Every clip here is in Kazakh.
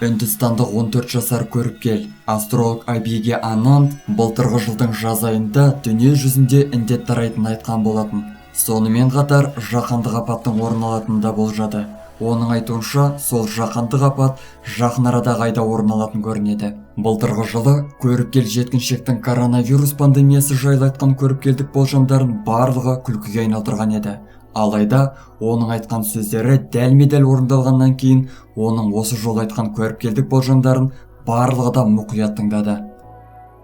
Үндістандық 14 жасар көріпкел астролог Абиге Ананд былтырғы жылдың жаз айында дүние жүзінде індет тарайтынын айтқан болатын. Сонымен қатар жаһандық апаттың орын алатынын да болжады. Оның айтуынша, сол жаһандық апат жақын арада қайда орын алатын көрінеді. Былтырғы жылы көріпкел жеткіншектің коронавирус пандемиясы жайлы айтқан көріпкелдік болжамдарын барлығы күлкіге айналдырған еді. Алайда оның айтқан сөздері дәлме-дәл орындалғаннан кейін, оның осы жол айтқан көріпкелдік болжамдарын барлығы да мұқият тыңдады.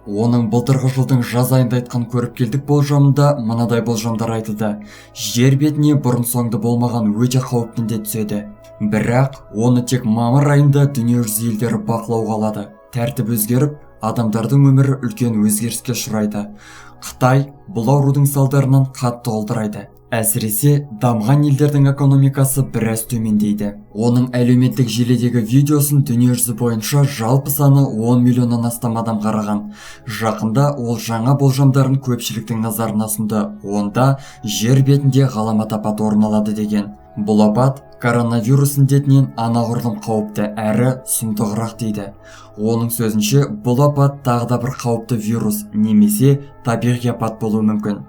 Оның былтырғы жылдың жаз айында айтқан көріпкелдік болжамында мынадай болжамдар айтылды. Жер бетіне бұрын-соңды болмаған өте қауіпті індет түседі. Бірақ оны тек мамыр айында дүниежүзі елдері бақылауға алады. Тәртіп өзгеріп, адамдардың өмірі үлкен өзгеріске ұшырайды. Қытай бұл аурудың салдарынан қатты құлдырайды. Әсіресе дамыған елдердің экономикасы біраз төмендейді. Оның әлеуметтік желідегі видеосын дүниежүзі бойынша жалпы саны 10 миллионнан астам адам қараған. Жақында ол жаңа болжамдарын көпшіліктің назарына ұсынды. Онда жер бетінде ғаламат апат орын алады деген. Бұл апат коронавирус індетінен анағұрлым қауіпті әрі сұмдығырақ дейді. Оның сөзінше, бұл апат тағы да бір қауіпті вирус немесе табиғи апат болуы мүмкін.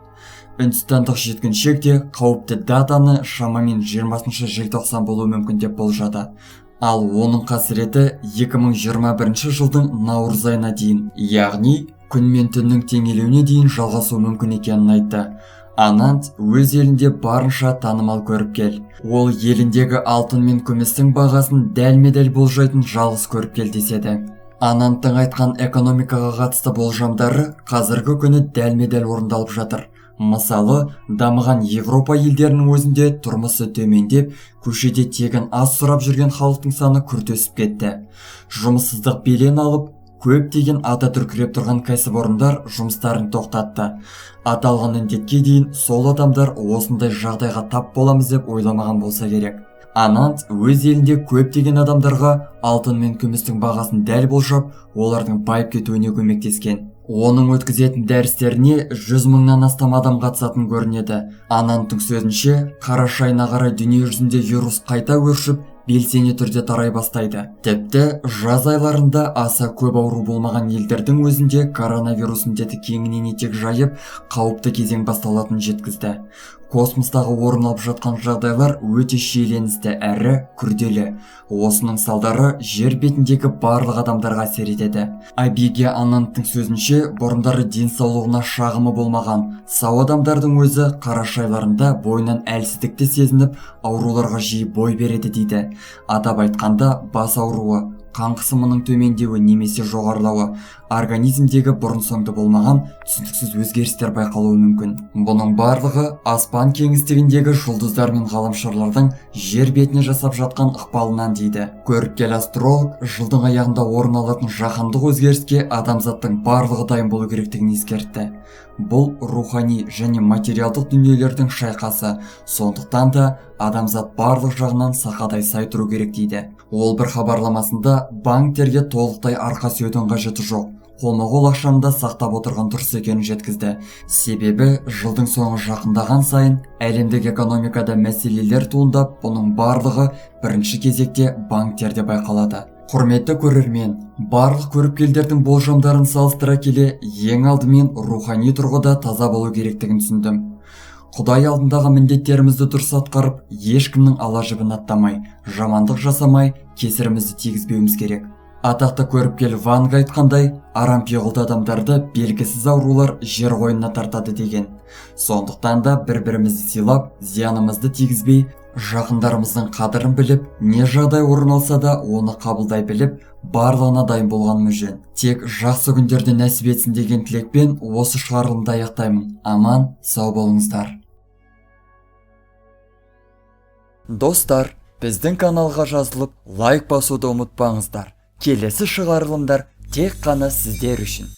Үндістандық жеткіншек те қауіпті датаны шамамен 20 желтоқсан болуы мүмкін деп болжады. Ал оның қасіреті 2021 жылдың наурыз айына дейін, яғни күн мен түннің теңелуіне дейін жалғасуы мүмкін екенін айтты. Ананд өз елінде барынша танымал көріпкел. Ол еліндегі алтын мен күмістің бағасын дәлме-дәл болжайтын жалғыз көріпкел деседі. Анандтың айтқан экономикаға қатысты болжамдары қазіргі күні дәлме-дәл орындалып жатыр. Мысалы, дамыған Европа елдерінің өзінде тұрмысы төмендеп, көшеде тегін ас сұрап жүрген халықтың саны күрт өсіп кетті. Жұмыссыздық белең алып, көптеген ата дүркіреп тұрған кәсіпорындар жұмыстарын тоқтатты. Аталған індетке дейін сол адамдар осындай жағдайға тап боламыз деп ойламаған болса керек. Ананд өз елінде көптеген адамдарға алтын мен күмістің бағасын дәл болжап, олардың байып кетуіне көмектескен. Оның өткізетін дәрістеріне 100 мыңнан астам адам қатысатын көрінеді. Анандтың сөзінше, қараша айына қарай дүние жүзінде вирус қайта өршіп, белсене түрде тарай бастайды. Тіпті жаз айларында аса көп ауру болмаған елдердің өзінде коронавирус індеті кеңінен етек жайып, қауіпті кезең басталатынын жеткізді. Космостағы орын алып жатқан жағдайлар өте шиеленісті әрі күрделі. Осының салдары жер бетіндегі барлық адамдарға әсер етеді. Абиге Анандтың сөзінше, бұрындары денсаулығына шағымы болмаған сау адамдардың өзі қараша айларында бойынан әлсіздікті сезініп, ауруларға жиі бой береді дейді. Атап айтқанда, бас ауруы, қан қысымының төмендеуі немесе жоғарылауы, организмдегі бұрын-соңды болмаған түсініксіз өзгерістер байқалуы мүмкін. Бұның барлығы аспан кеңістігіндегі жұлдыздар мен ғаламшарлардың жер бетіне жасап жатқан ықпалынан дейді. Көріпкел астролог жылдың аяғында орын алатын жаһандық өзгеріске адамзаттың барлығы дайын болу керектігін ескертті. Бұл рухани және материалдық дүниелердің шайқасы, сондықтан да адамзат барлық жағынан сақадай сай тұру керек дейді. Ол бір хабарламасында банктерге толықтай арқа сүйеудің қажеті жоқ, қолма-қол ақшаны сақтап отырған дұрыс екенін жеткізді. Себебі жылдың соңы жақындаған сайын әлемдік экономикада мәселелер туындап, бұның барлығы бірінші кезекте банктерде байқалады. Құрметті көрермен, барлық көріпкелдердің болжамдарын салыстыра келе, ең алдымен рухани тұрғыда таза болу керектігін түсіндім. Құдай алдындағы міндеттерімізді дұрыс атқарып, ешкімнің ала жібін аттамай, жамандық жасамай, кесірімізді тигізбеуіміз керек. Атақты көріпкел Ванг айтқандай, арам пиғылды адамдарды белгісіз аурулар жер қойнына тартады деген. Сондықтан да бір-бірімізді сыйлап, зиянымызды тигізбей, жақындарымыздың қадірін біліп, не жағдай орын алса да оны қабылдай біліп, барлығына дайын болғанымыз жөн. Тек жақсы күндерде нәсіп етсін деген тілекпен осы шығарылымды аяқтаймын. Аман, сау болыңыздар. Достар, біздің каналға жазылып, лайк басуды ұмытпаңыздар. Келесі шығарылымдар тек қана сіздер үшін.